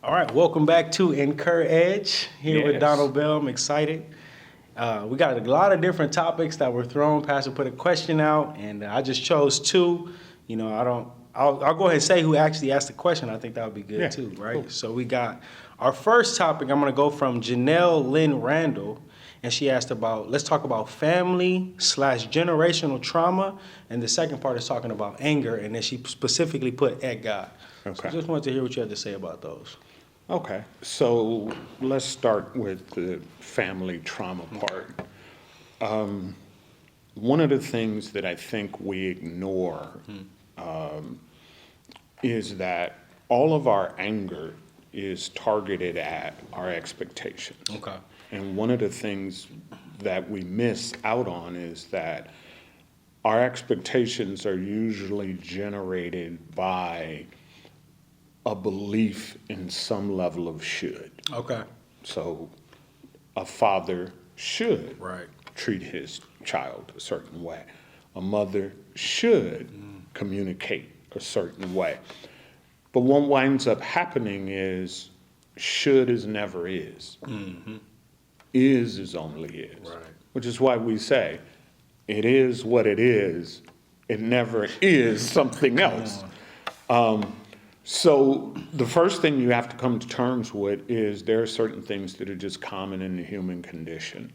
All right, welcome back to Incur Edge here with Yes. Donald Bell. I'm excited. We got a lot of different topics that were thrown. Pastor put a question out, and I just chose two. You know, I'll go ahead and say who actually asked the question. I think that would be good Yeah, too, right? cool. So we got our first topic. I'm going to go from Janelle Lynn Randall, and she asked about, let's talk about family/generational trauma, and the second part is talking about anger, and then she specifically put at God. Okay. So just wanted to hear what you had to say about those. Okay, so let's start with the family trauma part. One of the things that I think we ignore is that all of our anger is targeted at our expectations. Okay. And one of the things that we miss out on is that our expectations are usually generated by a belief in some level of should. Okay. So a father should Right. treat his child a certain way. A mother should communicate a certain way. But what winds up happening is should is never is. Is only is. Right. Which is why we say it is what it is. It never is something else. So the first thing you have to come to terms with is there are certain things that are just common in the human condition.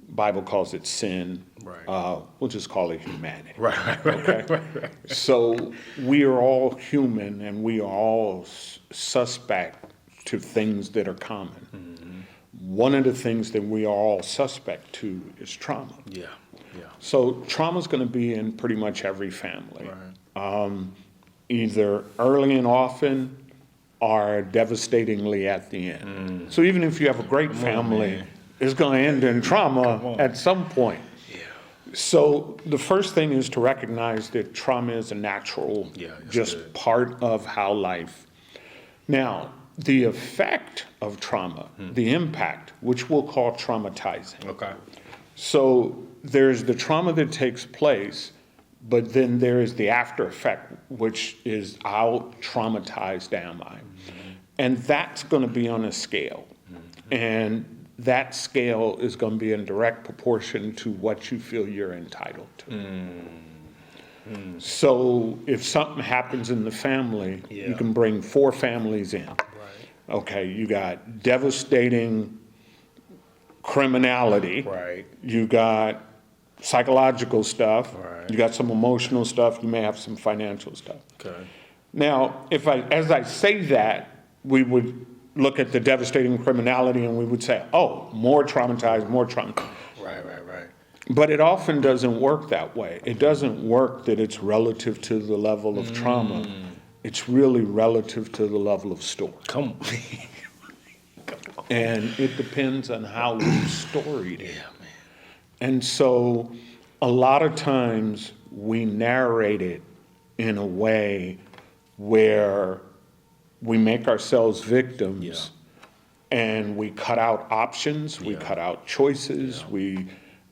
Bible calls it sin. Right. We'll just call it humanity. Right. Okay? So we are all human and we are all suspect to things that are common. One of the things that we are all suspect to is trauma. Yeah. So trauma is going to be in pretty much every family. Right. Either early and often or devastatingly at the end. So even if you have a great family, man. it's going to end in trauma at some point. Yeah. So the first thing is to recognize that trauma is a natural, Yeah, that's just good. part of how life. Now, the effect of trauma, the impact, which we'll call traumatizing. Okay. So there's the trauma that takes place, but then there is the after effect, which is how traumatized am I? And that's going to be on a scale. And that scale is going to be in direct proportion to what you feel you're entitled to. So if something happens in the family, Yeah. you can bring 4 families in. Right. Okay, you got devastating criminality. Right. You got psychological stuff. Right. You got some emotional stuff. You may have some financial stuff. Okay. Now, as I say that, we would look at the devastating criminality and we would say, oh, more traumatized. Right. But it often doesn't work that way. It doesn't work that it's relative to the level of trauma. It's really relative to the level of story. Come on. And it depends on how you storied it. Yeah, man. And so a lot of times we narrate it in a way where we make ourselves victims and we cut out options, we cut out choices,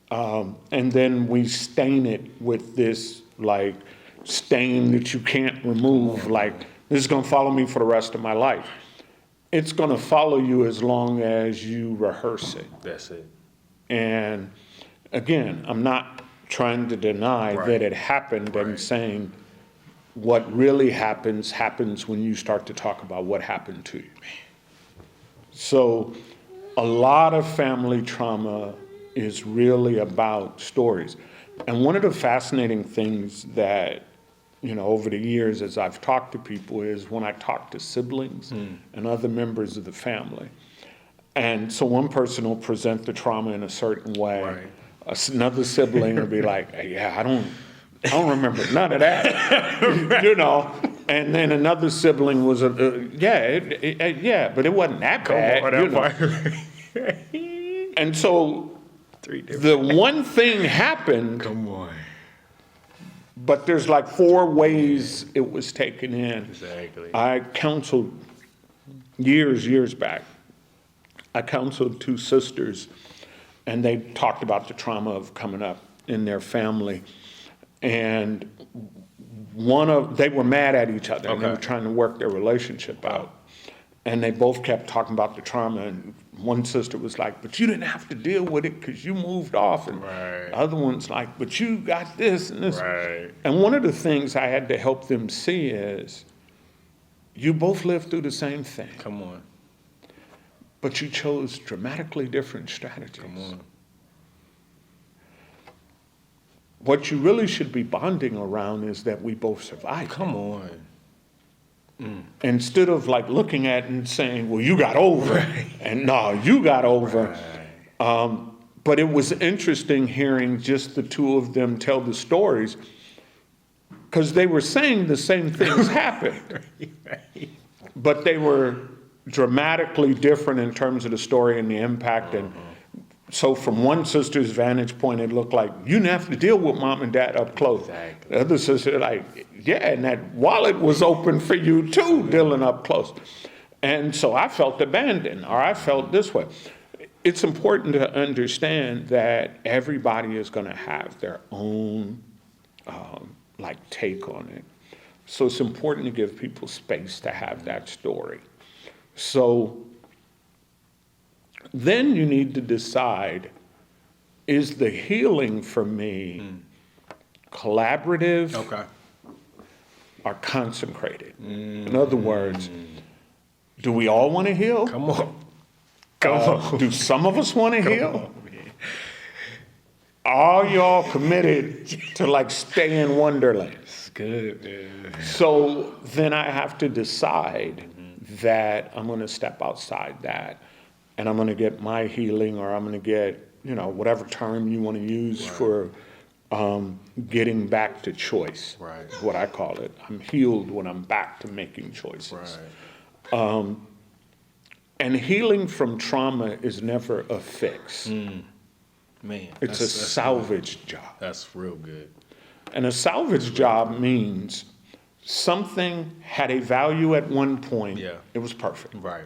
and then we stain it with this like stain that you can't remove, like this is gonna follow me for the rest of my life. It's gonna follow you as long as you rehearse it. That's it. And again, I'm not trying to deny Right. that it happened. I'm Right. saying what really happens when you start to talk about what happened to you. So a lot of family trauma is really about stories. And one of the fascinating things that, over the years as I've talked to people is when I talk to siblings and other members of the family. And so one person will present the trauma in a certain way. Right. Another sibling will be like, hey, yeah, I don't remember none of that, And then another sibling was, but it wasn't that bad, And so the one thing happened, Come on. but there's like 4 ways it was taken in. Exactly. I counseled years back. I counseled 2 sisters, and they talked about the trauma of coming up in their family. And they were mad at each other, and they Okay. were trying to work their relationship out. And they both kept talking about the trauma, and one sister was like, but you didn't have to deal with it because you moved off. And Right. the other one's like, but you got this and this. Right. And one of the things I had to help them see is, you both lived through the same thing, Come on. but you chose dramatically different strategies. Come on. What you really should be bonding around is that we both survived. Come on. Instead of like looking at it and saying, well, you got over it, and no, you got over it. But it was interesting hearing just the two of them tell the stories, because they were saying the same things happened, but they were dramatically different in terms of the story and the impact. And so from one sister's vantage point, it looked like you didn't have to deal with mom and dad up close. Exactly. The other sister, like, yeah, and that wallet was open for you too, dealing up close. And so I felt abandoned, or I felt this way. It's important to understand that everybody is going to have their own take on it. So it's important to give people space to have that story. So then you need to decide, is the healing for me collaborative Okay. or consecrated? In other words, do we all want to heal? Come on. Come on. Do some of us want to heal? Are y'all committed to like stay in Wonderland? It's good, man. So then I have to decide that I'm going to step outside that, and I'm going to get my healing, or I'm going to get, whatever term you want to use for getting back to choice. Right. Is what I call it. I'm healed when I'm back to making choices. Right. And healing from trauma is never a fix. Man. It's a salvage job. That's real good. And a salvage job means something had a value at one point. Yeah. It was perfect. Right.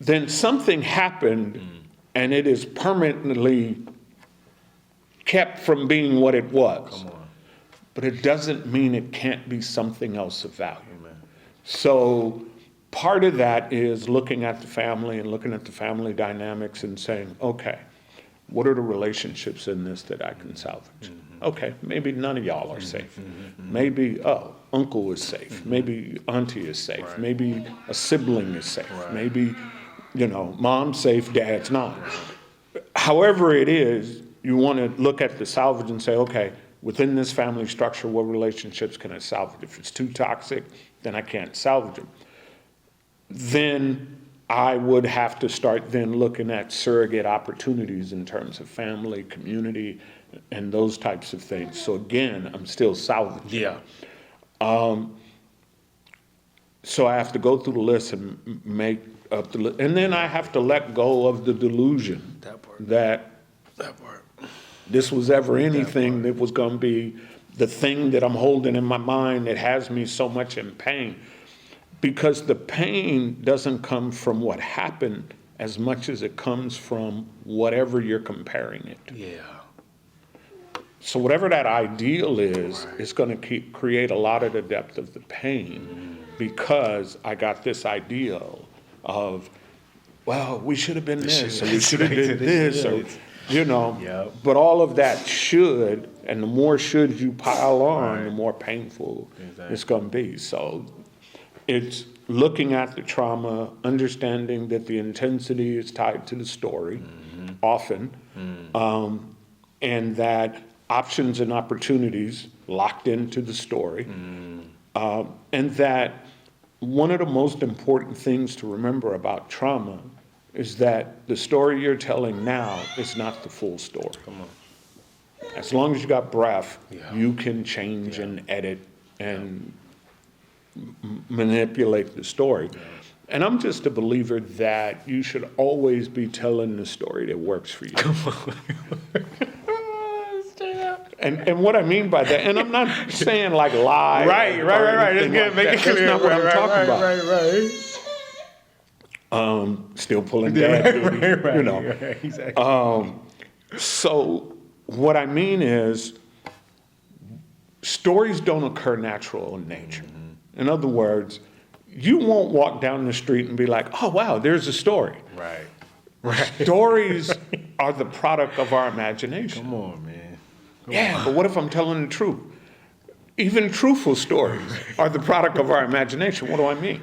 Then something happened and it is permanently kept from being what it was. Come on. But it doesn't mean it can't be something else of value. Amen. So part of that is looking at the family and looking at the family dynamics and saying, okay, what are the relationships in this that I can salvage? Okay, maybe none of y'all are safe. Maybe, uncle is safe. Maybe auntie is safe. Right. Maybe a sibling is safe. Right. Maybe, mom's safe, dad's not. However it is, you want to look at the salvage and say, okay, within this family structure, what relationships can I salvage? If it's too toxic, then I can't salvage them. Then I would have to start then looking at surrogate opportunities in terms of family, community, and those types of things. So again, I'm still salvaging. Yeah. So I have to go through the list and make up the list. And then I have to let go of the delusion That part. that That part. this was ever anything that was going to be the thing that I'm holding in my mind that has me so much in pain. Because the pain doesn't come from what happened as much as it comes from whatever you're comparing it to. Yeah. So whatever that ideal is, it's going to create a lot of the depth of the pain because I got this ideal of, well, we should have been this, or we should have did this, or, Yep. But all of that should, and the more shoulds you pile on, Right. the more painful Exactly. it's going to be. So it's looking at the trauma, understanding that the intensity is tied to the story, often, and that options and opportunities locked into the story, and that one of the most important things to remember about trauma is that the story you're telling now is not the full story. Come on. As long as you got breath, Yeah. you can change and edit and manipulate the story. And I'm just a believer that you should always be telling the story that works for you. And what I mean by that, and I'm not saying like lie. Right. or It's anything good. like Make that. it clear. That's not what I'm Right, talking right, about. Right. Still pulling dad duty, Right. Exactly. So what I mean is, stories don't occur natural in nature. In other words, you won't walk down the street and be like, oh, wow, there's a story. Right. Stories are the product of our imagination. Come on, man. Yeah, but what if I'm telling the truth? Even truthful stories are the product of our imagination. What do I mean?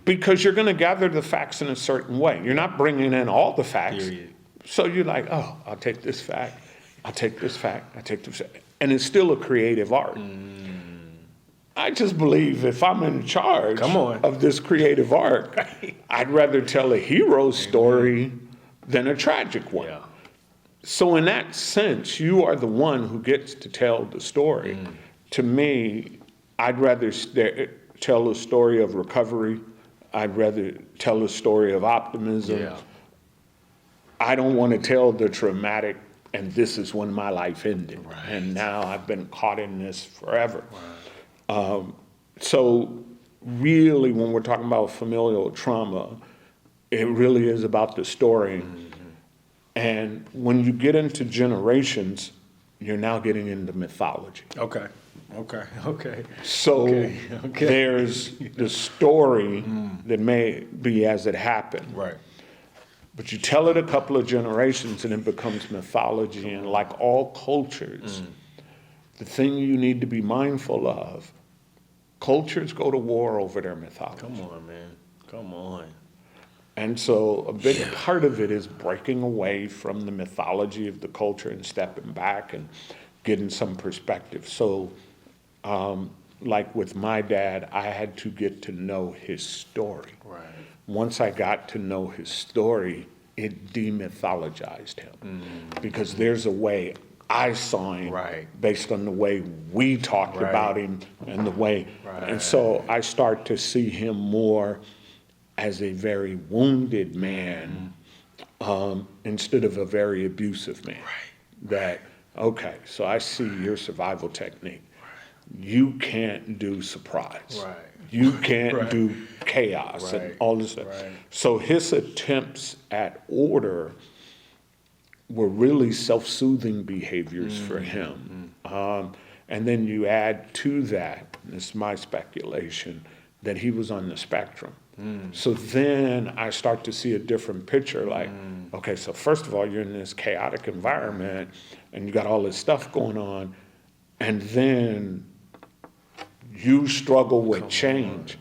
Because you're going to gather the facts in a certain way. You're not bringing in all the facts. Period. So you're like, oh, I'll take this fact, I'll take this fact, I'll take this fact. And it's still a creative art. I just believe if I'm in charge Come on. of this creative art, I'd rather tell a hero story than a tragic one. Yeah. So in that sense, you are the one who gets to tell the story. To me, I'd rather tell a story of recovery. I'd rather tell a story of optimism. Yeah. I don't want to tell the traumatic, and this is when my life ended. Right. And now I've been caught in this forever. So really, when we're talking about familial trauma, it really is about the story. And when you get into generations, you're now getting into mythology. Okay. So Okay. there's the story that may be as it happened. Right. But you tell it a couple of generations and it becomes mythology. And like all cultures, the thing you need to be mindful of, cultures go to war over their mythology. Come on, man. Come on. And so a big part of it is breaking away from the mythology of the culture and stepping back and getting some perspective. So like with my dad, I had to get to know his story. Right. Once I got to know his story, it demythologized him. Because there's a way I saw him Right. based on the way we talked Right. about him and the way. Right. And so I start to see him more as a very wounded man instead of a very abusive man. Right. That, okay, so I see your survival technique. You can't do surprise. Right. You can't Right. do chaos Right. and all this stuff. Right. So his attempts at order were really self-soothing behaviors for him. And then you add to that, this is my speculation, that he was on the spectrum. So then I start to see a different picture, like, okay, so first of all, you're in this chaotic environment and you got all this stuff going on, and then you struggle with change.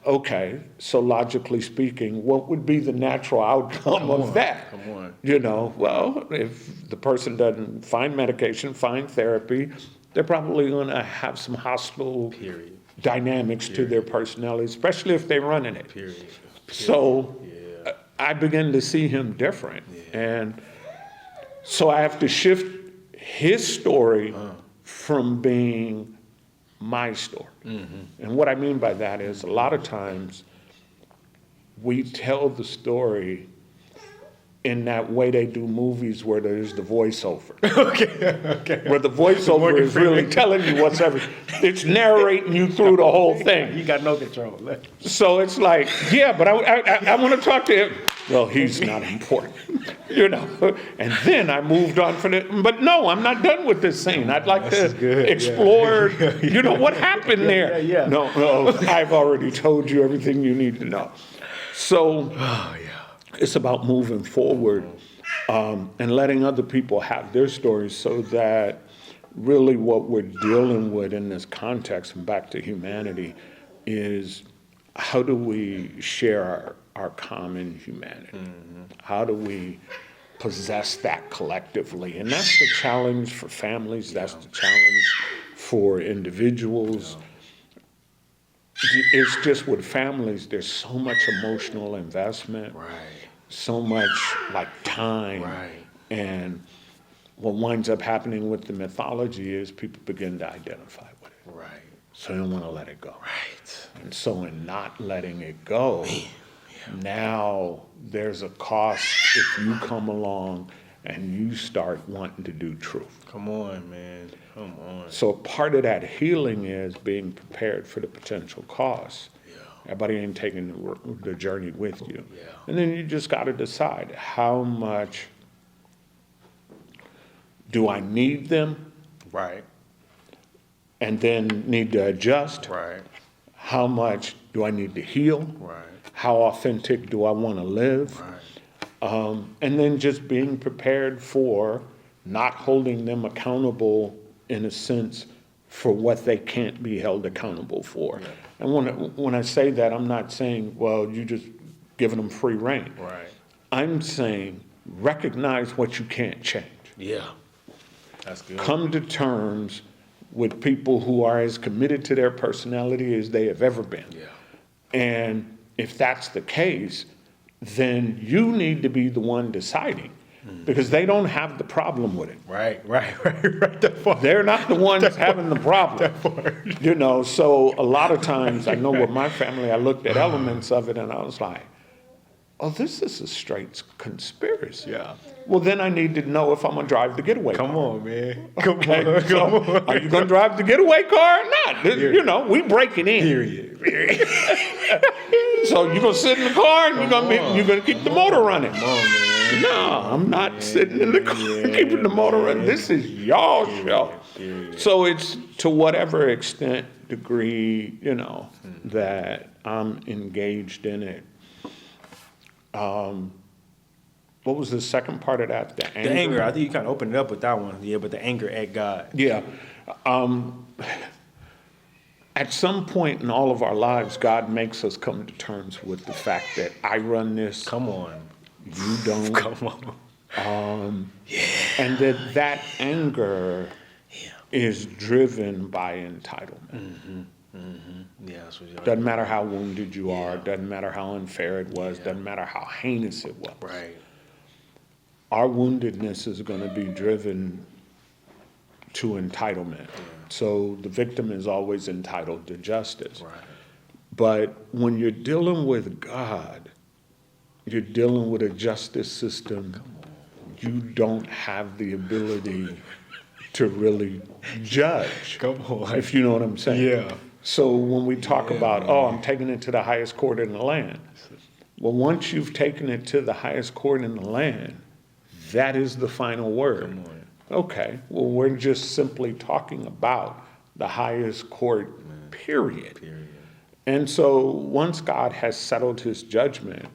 Okay, so logically speaking, what would be the natural outcome of that? Come on. You know, well, if the person doesn't find medication, find therapy, they're probably going to have some hostile Period. dynamics to their personality, especially if they're running it. Period. So Yeah. I began to see him different. And so I have to shift his story from being my story. And what I mean by that is a lot of times we tell the story in that way they do movies where there's the voiceover. Okay. Where the voiceover Morgan is really Freeman. telling you what's everything. It's narrating you through the whole thing. You got no control. So it's like, yeah, but I want to talk to him. Well, he's not important, you know. And then I moved on from it. But no, I'm not done with this scene. I'd like This is to good, yeah. explore, you know, what happened there. Yeah. No, I've already told you everything you need to know. So it's about moving forward and letting other people have their stories so that really what we're dealing with in this context, and back to humanity, is how do we share our common humanity? How do we possess that collectively? And that's the challenge for families, that's the challenge for individuals. It's just with families, there's so much emotional investment, Right. so much like time. Right. And what winds up happening with the mythology is people begin to identify with it. Right. So they don't want to let it go. Right. And so in not letting it go, now there's a cost if you come along and you start wanting to do truth. Come on, man. Come on. So part of that healing is being prepared for the potential costs. Yeah. Everybody ain't taking the journey with you. Yeah. And then you just got to decide, how much do I need them? Right. and then need to adjust? Right. How much do I need to heal? Right. How authentic do I want to live? Right. And then just being prepared for not holding them accountable in a sense for what they can't be held accountable for. Yeah. And when I say that, I'm not saying, well, you just giving them free rein. Right. I'm saying recognize what you can't change. Yeah. That's good. Come to terms with people who are as committed to their personality as they have ever been. Yeah. And if that's the case, then you need to be the one deciding, because they don't have the problem with it. Right. That part. They're not the ones having the problem. You know, so a lot of times, I know with my family, I looked at elements of it and I was like, oh, this is a straight conspiracy. Yeah. Well, then I need to know if I'm gonna drive the getaway car. Come on, man. Come Okay, on. so Come on. are you gonna drive the getaway car or not? You know, we breaking in. Period. So you're gonna sit in the car and you're gonna keep the motor running. Come on, man. No, I'm not sitting in the car keeping the motor running. This is y'all show. So it's to whatever extent, degree, you know, that I'm engaged in it. What was the second part of that? The anger? The anger. I think you kind of opened it up with that one. Yeah, but the anger at God. Yeah. At some point in all of our lives, God makes us come to terms with the fact that I run this, Come on. you don't. Come on. And that anger is driven by entitlement. Yeah, that's what you're Doesn't matter how wounded you are, doesn't matter how unfair it was, doesn't matter how heinous it was. Right. Our woundedness is going to be driven to entitlement. So the victim is always entitled to justice. Right. But when you're dealing with God, you're dealing with a justice system you don't have the ability to really judge. Come on. If you know what I'm saying. Yeah. So when we talk about, oh, I'm taking it to the highest court in the land. Well, once you've taken it to the highest court in the land, that is the final word. Come on. Okay, well, we're just simply talking about the highest court, period. And so once God has settled his judgment,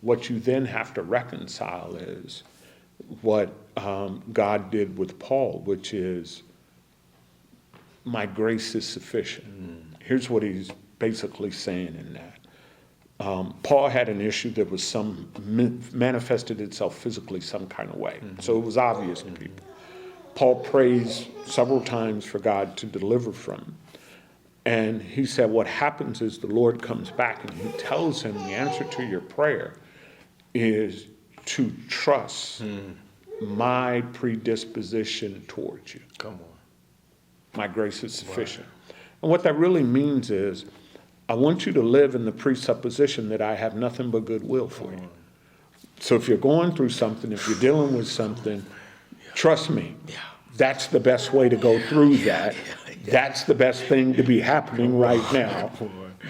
what you then have to reconcile is what God did with Paul, which is, my grace is sufficient. Here's what he's basically saying in that. Paul had an issue that was manifested itself physically some kind of way. So it was obvious to people. Paul prays several times for God to deliver from him. And he said, what happens is the Lord comes back and he tells him the answer to your prayer is to trust my predisposition towards you. Come on. My grace is sufficient. And what that really means is, I want you to live in the presupposition that I have nothing but goodwill for you. So if you're going through something, if you're dealing with something, trust me, that's the best way to go through that. That's the best thing to be happening right now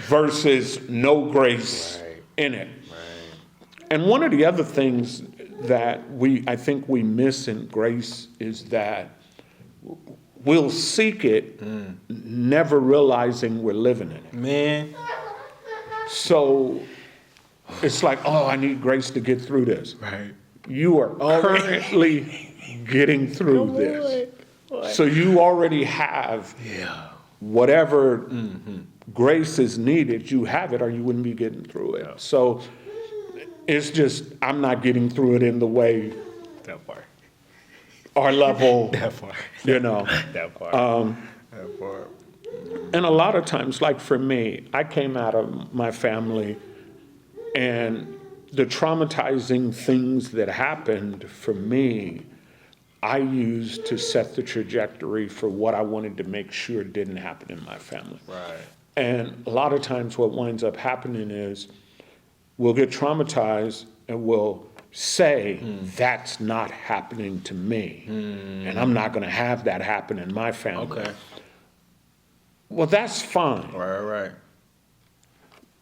versus no grace in it. And one of the other things that I think we miss in grace is that we'll seek it, never realizing we're living in it. Man. So it's like, oh, I need grace to get through this. Right. You are currently getting through this. So you already have whatever grace is needed, you have it, or you wouldn't be getting through it. So it's just, I'm not getting through it in the way That part. our level, That part. you know. That part. That part. And a lot of times, like for me, I came out of my family and the traumatizing things that happened for me, I used to set the trajectory for what I wanted to make sure didn't happen in my family. Right. And a lot of times what winds up happening is we'll get traumatized and we'll say, that's not happening to me. And I'm not going to have that happen in my family. Okay. Well, that's fine. Right.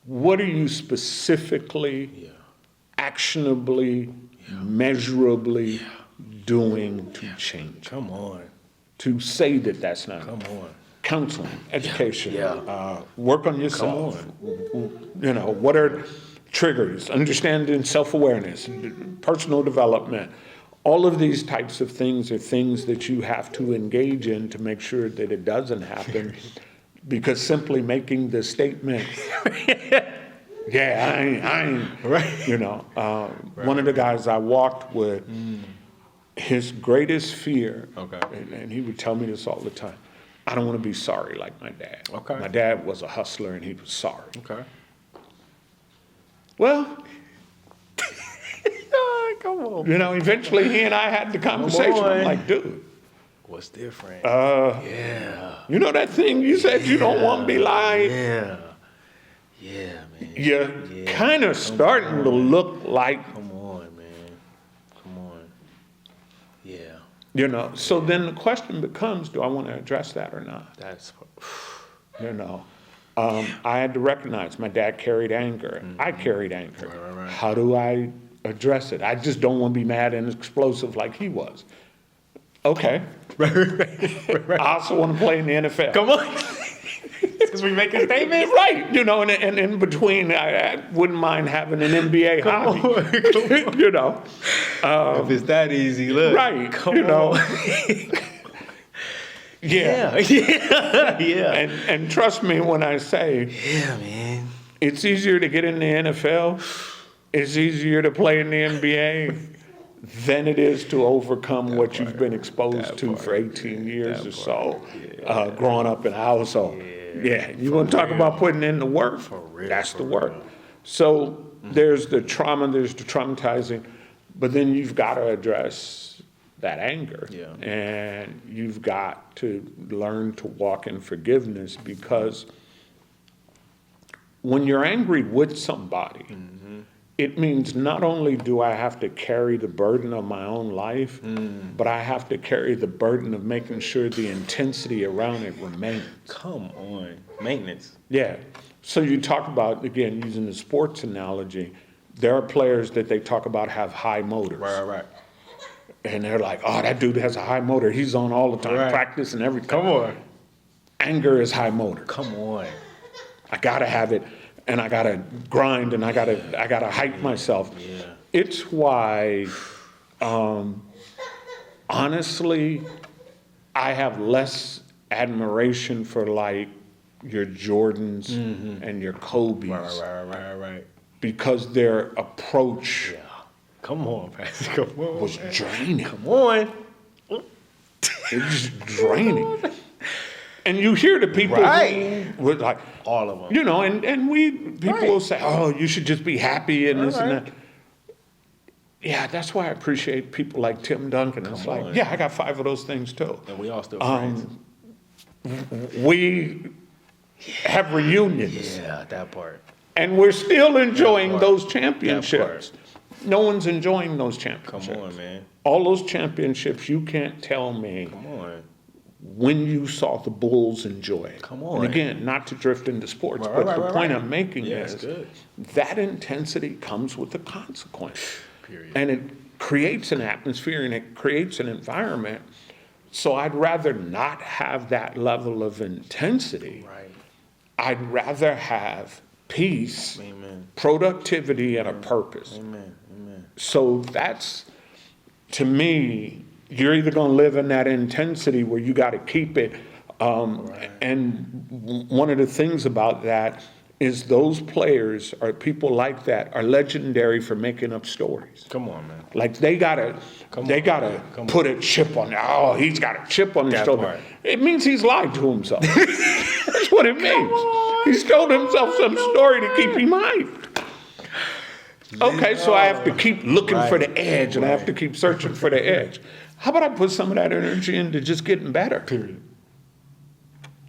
What are you specifically, actionably, measurably doing to change? Come on. To say that that's not. Come on. counseling, education, Yeah. work on yourself. You know, what are triggers, understanding self-awareness, personal development. All of these types of things are things that you have to engage in to make sure that it doesn't happen. Because simply making the statement, yeah, I ain't, Right. you know. One of the guys I walked with, his greatest fear, Okay. and he would tell me this all the time, I don't want to be sorry like my dad. Okay. My dad was a hustler and he was sorry. Okay. Well, Come on. you know, eventually he and I had the conversation. I'm on. like, dude, What's different? yeah. You know that thing you said you don't want to be like? Yeah. Yeah, man. You're kind of starting to look like, Come on, man. Come on. Yeah. you know. So then the question becomes, do I want to address that or not? That's You know, I had to recognize my dad carried anger. I carried anger. Right. How do I address it? I just don't want to be mad and explosive like he was. Okay. I also want to play in the NFL. Come on. Because we make a statement. Right. You know, and in between, I wouldn't mind having an NBA hobby. You know. If it's that easy, look. Right. Come you know. on. Yeah. Yeah. And trust me when I say, Yeah, man. it's easier to get in the NFL, it's easier to play in the NBA than it is to overcome what you've been exposed to for 18 years or so, growing up in a household. Yeah, you want to talk about putting in the work? That's the work. So there's the trauma, there's the traumatizing, but then you've got to address that anger. Yeah. And you've got to learn to walk in forgiveness, because when you're angry with somebody, it means not only do I have to carry the burden of my own life, but I have to carry the burden of making sure the intensity around it remains. Come on. Maintenance. Yeah. So you talk about, again, using the sports analogy, there are players that they talk about have high motors. Right. And they're like, oh, that dude has a high motor. He's on all the time, Right. practice and everything. Come on. Anger is high motor. Come on. I gotta have it, and I gotta grind, and I gotta hype myself. Yeah. It's why, honestly, I have less admiration for like your Jordans and your Kobe's, Right. because their approach Yeah. Come on, Pastor. Come on. was draining. Come on. It was just draining. And you hear the people Right. who were like, All of them. you know, and people Right. will say, oh, you should just be happy and this and Right. that. Yeah, that's why I appreciate people like Tim Duncan. It's like, on. yeah, I got 5 of those things too. And we all still friends. We have reunions, Yeah, that part. and we're still enjoying part. those That championships. No one's enjoying those Come championships. on, man. All those championships, you can't tell me Come on. when you saw the Bulls enjoy it. Come on. And again, not to drift into sports, Right, but the right, point right. I'm making Yeah, is it's good. that intensity comes with a consequence. Period. And it creates an atmosphere and it creates an environment. So I'd rather not have that level of intensity. Right. I'd rather have peace, Amen. productivity, and a purpose. Amen. So that's, to me, you're either going to live in that intensity where you got to keep it. And one of the things about that is those players or people like that are legendary for making up stories. Come on, man. Like they gotta put a chip on. Oh, he's got a chip on his That shoulder. part. It means he's lied to himself. That's what it means. He's told himself some story to keep him hyped. Okay, so I have to keep looking for the edge, and I have to keep searching for the edge. How about I put some of that energy into just getting better?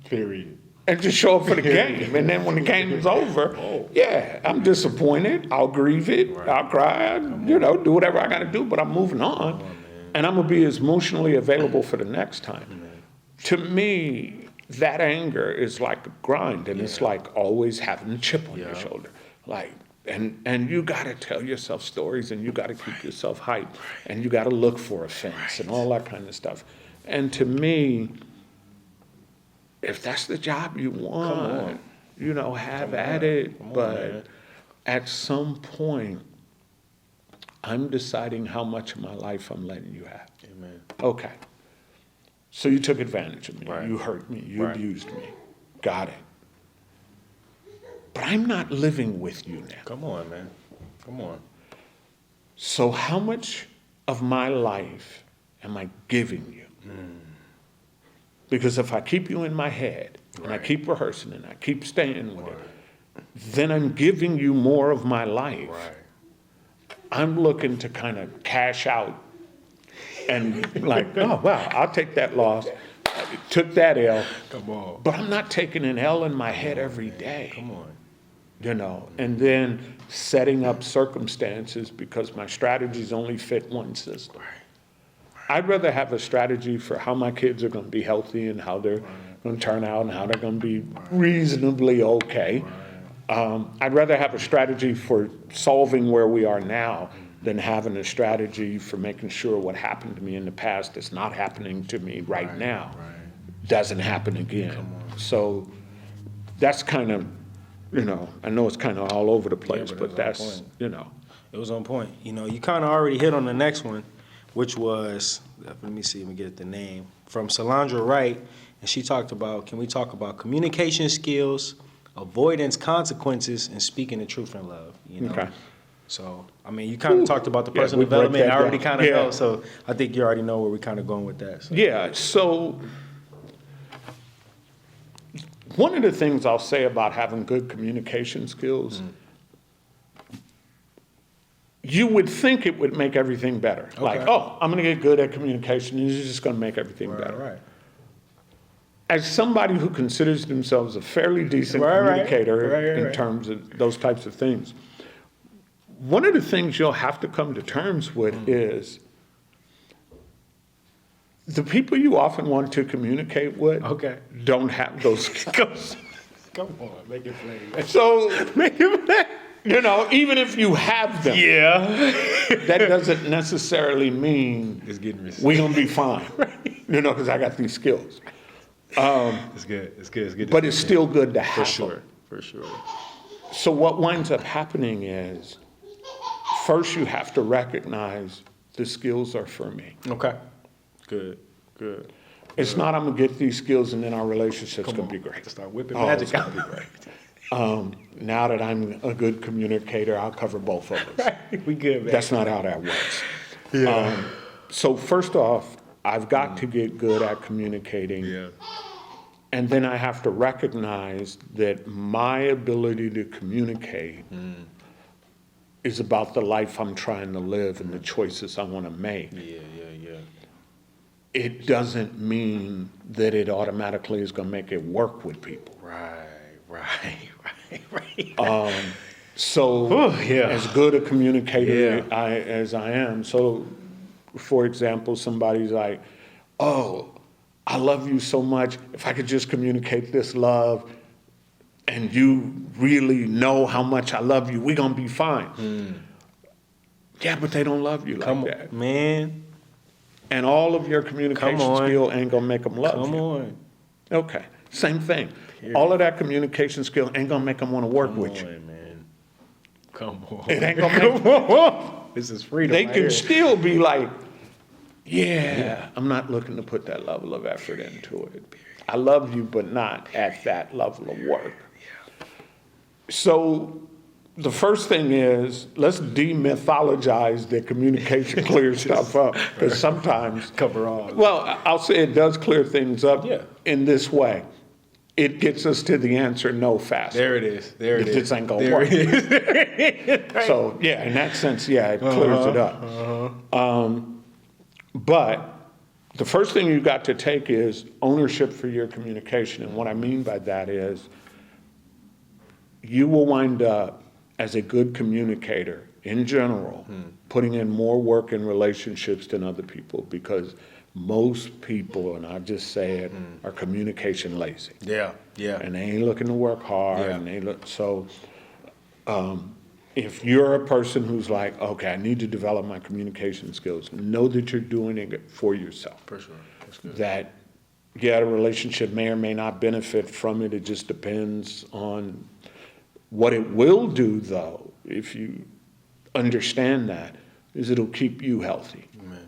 Period. And just show up for the game. And then when the game is over, yeah, I'm disappointed. I'll grieve it. I'll cry. You know, do whatever I got to do, but I'm moving on. And I'm going to be as emotionally available for the next time. To me, that anger is like a grind, and it's like always having a chip on your shoulder. Like, and you got to tell yourself stories, and you got to keep yourself hyped, and you got to look for offense and all that kind of stuff. And to me, if that's the job you want, on. you know, have Come at on. it. Come on, But man. at some point, I'm deciding how much of my life I'm letting you have. Amen. Okay. So you took advantage of me. Right. You hurt me. You Right. abused me. Got it. But I'm not living with you now. Come on, man. Come on. So how much of my life am I giving you? Because if I keep you in my head, and I Right. keep rehearsing and I keep staying with it, then I'm giving you more of my life. Right. I'm looking to kind of cash out and like, oh, wow, I'll take that loss. I took that L. Come on. But I'm not taking an L in my head every day. Come on. You know, and then setting up circumstances because my strategies only fit one system. I'd rather have a strategy for how my kids are going to be healthy and how they're going to turn out and how they're going to be reasonably okay. I'd rather have a strategy for solving where we are now than having a strategy for making sure what happened to me in the past is not happening to me right now. Doesn't happen again. So that's kind of, you know, I know it's kind of all over the place, but but it's on that's, point. you know. It was on point. You know, you kind of already hit on the next one, which was, let me see, let me get the name, from Solandra Wright. And she talked about, can we talk about communication skills, avoidance, consequences, and speaking the truth in love? You know? Okay. So, I mean, you kind of talked about the Yeah, personal we break development. that I already down. kind of Yeah. know. So I think you already know where we're kind of going with that. So. Yeah, so one of the things I'll say about having good communication skills, you would think it would make everything better. Like, Okay. oh, I'm gonna get good at communication, and it's just gonna make everything better. Right. As somebody who considers themselves a fairly decent Right. communicator Right. in terms of those types of things, one of the things you'll have to come to terms with is the people you often want to communicate with Okay. don't have those skills. Come on, make it plain. So, you know, even if you have them, Yeah. that doesn't necessarily mean It's getting received. we're gonna be fine. You know, because I got these skills. It's good. It's good. It's good. But it's still good to for have sure. them. For sure. So what winds up happening is, first you have to recognize the skills are for me. Okay. Good. Good. It's not I'm gonna get these skills and then our relationship's gonna be great. Start whipping Oh, magic it's out. gonna be great. Now that I'm a good communicator, I'll cover both of us. We good, man. That's not how that works. So first off, I've got to get good at communicating. Yeah. And then I have to recognize that my ability to communicate is about the life I'm trying to live and the choices I want to make. Yeah. It doesn't mean that it automatically is going to make it work with people. Right. So yeah. as good a communicator Yeah. as I am, so for example, somebody's like, oh, I love you so much. If I could just communicate this love and you really know how much I love you, we're going to be fine. Yeah, but they don't love you like Come that. on, man. And all of your communication Come on. skill ain't going to make them love Come you. on. Okay, same thing. All of that communication skill ain't going to make them want to work with you. Man. Come on. It ain't going to make This is freedom. They right can here. still be like, yeah, I'm not looking to put that level of effort into it. I love you, but not at that level of work. So the first thing is, let's demythologize the communication clears stuff up. Because sometimes, Cover all. well, I'll say it does clear things up Yeah. in this way. It gets us to the answer no faster. There it is. There it It is. just ain't gonna There work. it is. So, yeah, in that sense, yeah, it clears it up. But the first thing you got to take is ownership for your communication. And what I mean by that is you will wind up as a good communicator in general, putting in more work in relationships than other people because most people, and I just say it, are communication lazy. Yeah. And they ain't looking to work hard. Yeah. And they look, so if you're a person who's like, okay, I need to develop my communication skills, know that you're doing it for yourself. For sure. That's good. That yeah, the relationship may or may not benefit from it. It just depends on what it will do, though, if you understand that, is it'll keep you healthy. Amen.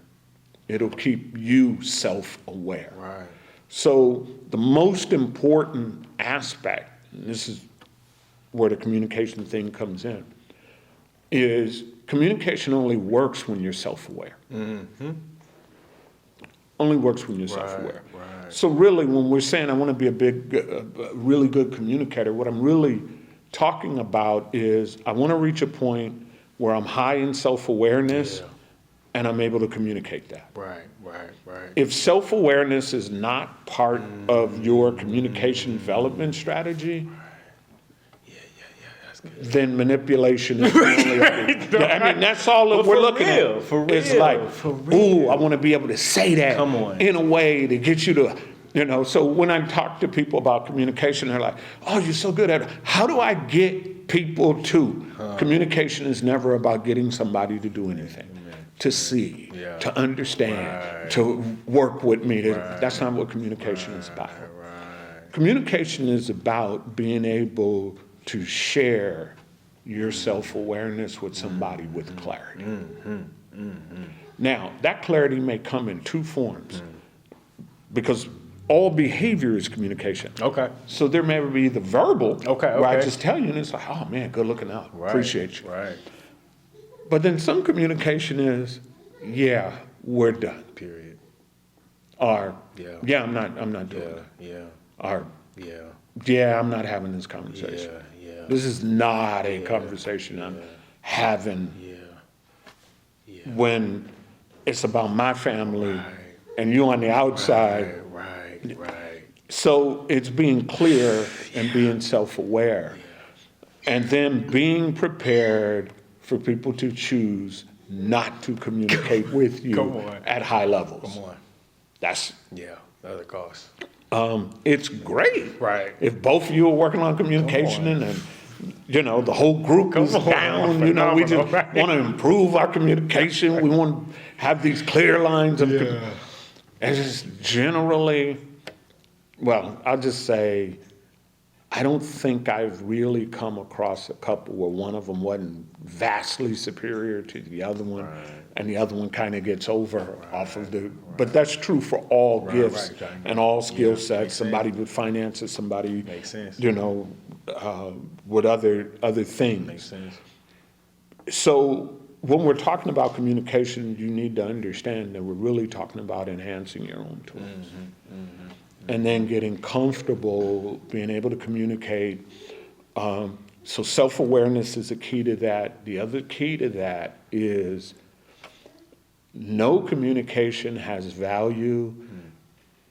It'll keep you self-aware. Right. So the most important aspect, and this is where the communication thing comes in, is communication only works when you're self-aware. Only works when you're self-aware. right. So really, when we're saying I want to be a really good communicator, what I'm really talking about is I want to reach a point where I'm high in self-awareness Yeah. and I'm able to communicate that. Right. If self-awareness is not part of your communication development strategy, That's good. then manipulation is the only other. I mean, that's all that But we're for looking real, at. for It's real, like, for ooh, real. I want to be able to say that Come on. in a way to get you to, so when I talk to people about communication, they're like, oh, you're so good at it. How do I get people to? Communication is never about getting somebody to do anything, to see, Yeah. to understand, Right. to work with me. That's not what communication is about. Communication is about being able to share your self-awareness with somebody with clarity. Now, that clarity may come in two forms because all behavior is communication. Okay. So there may be the verbal, Okay, where I okay. just tell you and it's like, oh man, good looking out, Right. appreciate you. Right. But then some communication is, yeah, we're done. Period. Or, Yeah. yeah, I'm not doing Yeah. that. Yeah. Or, Yeah. yeah, I'm not having this conversation. Yeah. This is not a conversation I'm having Yeah. when it's about my family Right. and you on the outside. Right. So it's being clear and being self-aware. And then being prepared for people to choose not to communicate with Come you on. at high levels. Come on. That's, Yeah. The other cost. it's great. Right. If both of you are working on communication Come on. and the whole group is Come on. down, we just Phenomenal, right? want to improve our communication. We want to have these clear lines of, it's just generally, well, I'll just say, I don't think I've really come across a couple where one of them wasn't vastly superior to the other one, and the other one kind of gets over off of the, but that's true for all gifts right. and all skill makes sets, somebody with finances, somebody, Makes sense. with other things. Makes sense. So when we're talking about communication, you need to understand that we're really talking about enhancing your own tools. And then getting comfortable, being able to communicate. So self-awareness is a key to that. The other key to that is no communication has value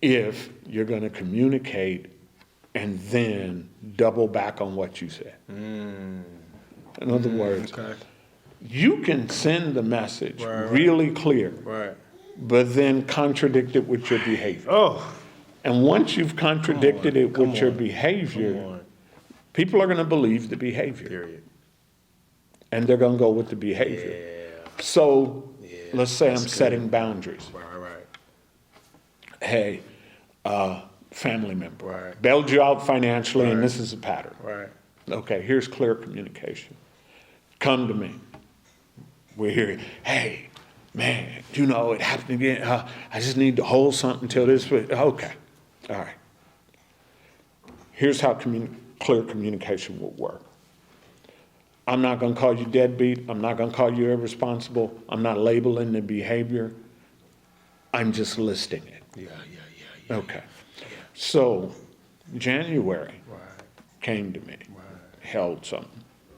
if you're going to communicate and then double back on what you said. In other words, Okay. you can send the message Right. really clear, Right. but then contradict it with your behavior. Oh. And once you've contradicted it come with your on, behavior, Come on. people are going to believe the behavior. Period. And they're going to go with the behavior. Yeah. So let's say I'm that's good. setting boundaries. Right. Hey, family member, Right. bailed you out financially, and Right. this is a pattern. Right. Okay, here's clear communication. Come to me. We're here. Hey, man, it happened again. I just need to hold something till this. Okay, all right. Here's how clear communication will work. I'm not going to call you deadbeat. I'm not going to call you irresponsible. I'm not labeling the behavior. I'm just listing it. Yeah. Okay. So January Right. came to me, held something.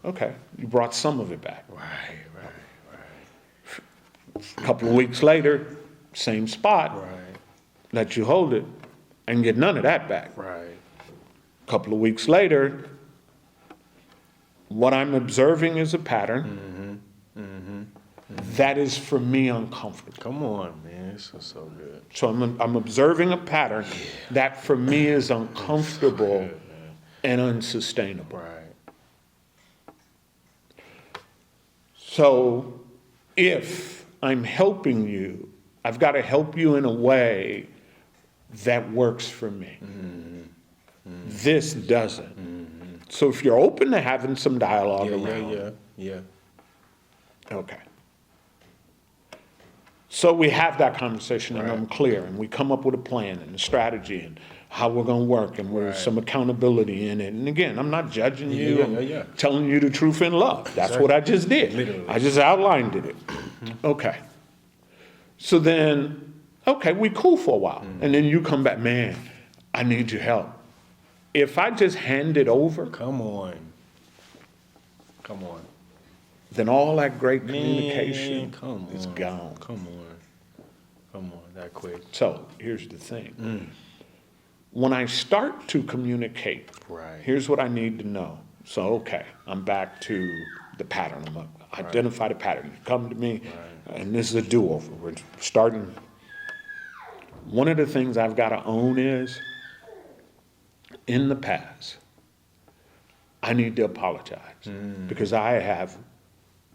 Okay, you brought some of it back. Right. A couple of weeks later, same spot, Right. let you hold it and get none of that back. Right. A couple of weeks later, what I'm observing is a pattern that is for me uncomfortable. Come on, man. This is so good. So I'm observing a pattern that for me is uncomfortable and unsustainable. Right. So if I'm helping you, I've got to help you in a way that works for me. This doesn't. So if you're open to having some dialogue around, yeah. okay. So we have that conversation and I'm clear and we come up with a plan and a strategy and how we're gonna work and there's some accountability in it. And again, I'm not judging you, I'm telling you the truth in love. That's what I just did. Literally. I just outlined it. Okay. So then, okay, we cool for a while. And then you come back, man, I need your help. If I just hand it over, Come on. then all that great communication Man, come is on. gone. Come on, that quick. So here's the thing. When I start to communicate, Right. here's what I need to know. So, okay, I'm back to the pattern. I'm gonna identify the pattern. You come to me, and this is a do-over. We're starting. One of the things I've got to own is, in the past, I need to apologize because I have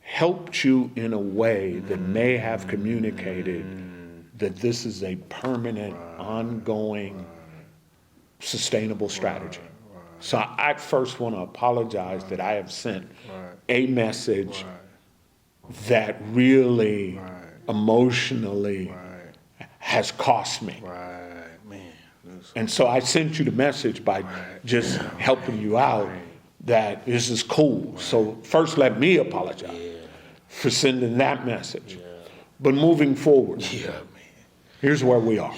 helped you in a way that may have communicated that this is a permanent, ongoing, sustainable strategy. So I first want to apologize that I have sent a message that really emotionally has cost me. Right, man. And so I sent you the message by just helping you out that this is cool. So first let me apologize for sending that message. But moving forward, here's where we are.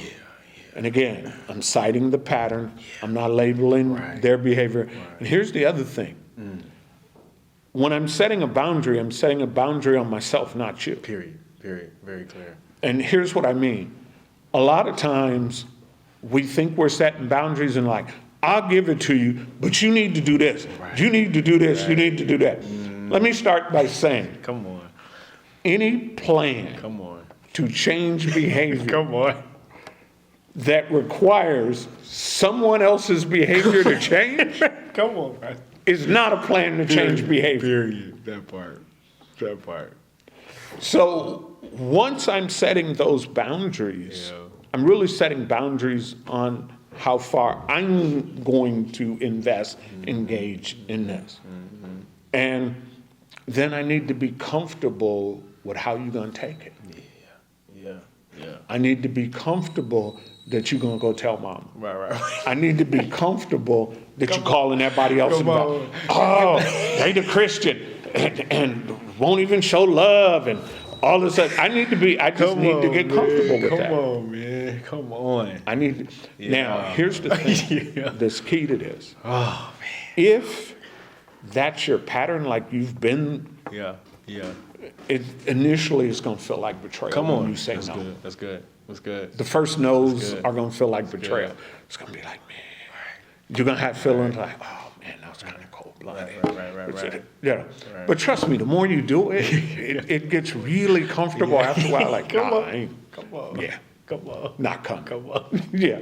And again, I'm citing the pattern. I'm not labeling their behavior. And here's the other thing. When I'm setting a boundary, I'm setting a boundary on myself, not you. Period. Very clear. And here's what I mean. A lot of times we think we're setting boundaries and like, I'll give it to you, but you need to do this. You need to do this. You need to do that. Let me start by saying, Come on. any plan to change behavior on. that requires someone else's behavior to change Come on, bro. is not a plan to change behavior. Period. That part. So once I'm setting those boundaries, I'm really setting boundaries on how far I'm going to invest, engage in this. And then I need to be comfortable with how you're going to take it. Yeah. I need to be comfortable that you're going to go tell mama. Right. I need to be comfortable that you're calling everybody else about, oh, they the Christian and won't even show love and all this stuff. I just need to get comfortable with that. Come on, man. Come on. I need to, now, here's the thing that's key to this. Oh, man. If that's your pattern, like you've been, Yeah. it initially is going to feel like betrayal. Come when on. you say That's no. good. That's good. The first no's good. are going to feel like betrayal. good. It's going to be like, man, you're going to have feelings like, oh man, that was kind of cold-blooded. Right. Yeah. But trust me, the more you do it, it gets really comfortable after a while. Like, Come on. I ain't, Come on. yeah, Come on. not coming. Come on. Yeah.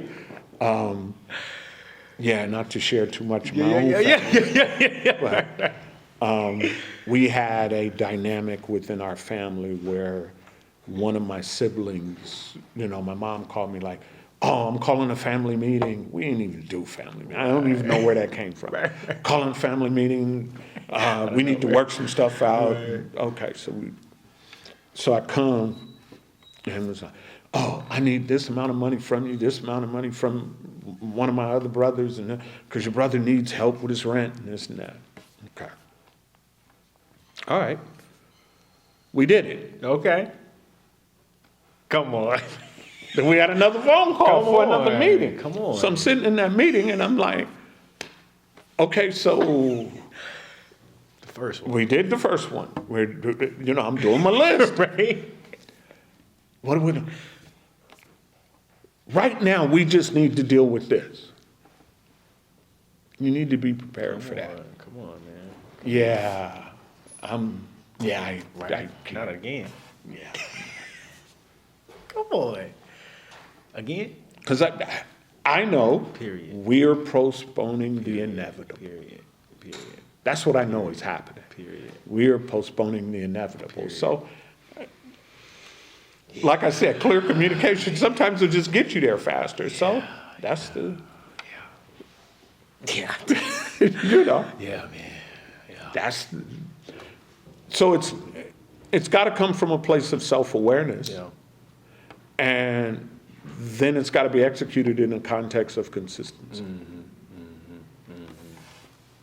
Yeah, not to share too much of my own family. But, we had a dynamic within our family where one of my siblings, my mom called me like, oh, I'm calling a family meeting. We didn't even do family meeting. I don't even know where that came from. Calling a family meeting. We need to work some stuff out. Okay, so I come and was like, oh, I need this amount of money from you, this amount of money from one of my other brothers, and because your brother needs help with his rent and this and that. Okay. All right. We did it. Okay. Come on. Then we had another phone call for another on. meeting. Come on. So I'm sitting in that meeting and I'm like, okay, so The first one. we did the first one. I'm doing my list. Right? What do we do? Right now, we just need to deal with this. You need to be prepared for that. Come on, man. Yeah. I Not again. yeah. Come on. Again? Because I know Period. we're postponing the inevitable. Period. That's what I know is happening. Period. We're postponing the inevitable. So like I said, clear communication sometimes will just get you there faster. So that's the, Yeah. you know, Yeah, man. Yeah. that's, so it's got to come from a place of self-awareness. Yeah. And then it's got to be executed in a context of consistency.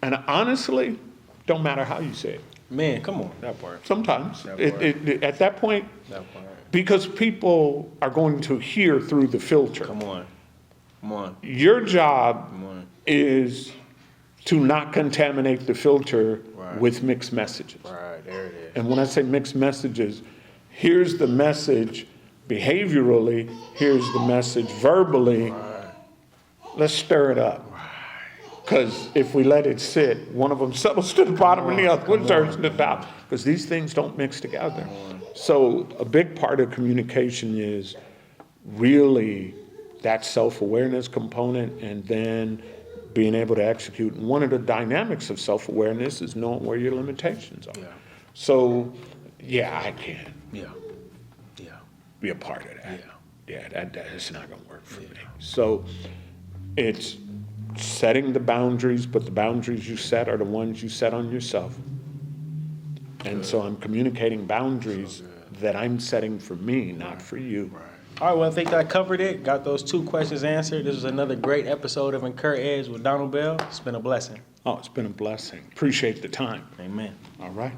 And honestly, don't matter how you say it. Man, come on, that part. Sometimes, That at that point, That part. because people are going to hear through the filter. Come on. Come on. Your job Come on. is to not contaminate the filter Right. with mixed messages. Right, there it is. And when I say mixed messages, here's the message behaviorally, here's the message verbally. Let's stir it up. Because if we let it sit, one of them settles to the bottom and the other one turns to the top. Because these things don't mix together. So a big part of communication is really that self-awareness component and then being able to execute. And one of the dynamics of self-awareness is knowing where your limitations are. Yeah. So, yeah, I can't Yeah. Yeah. be a part of that. Yeah. Yeah, that's not gonna work for me. So it's setting the boundaries, but the boundaries you set are the ones you set on yourself. And so I'm communicating boundaries that I'm setting for me, not for you. All right, well, I think that covered it. Got those 2 questions answered. This was another great episode of Incur Edge with Donald Bell. It's been a blessing. Oh, it's been a blessing. Appreciate the time. Amen. All right.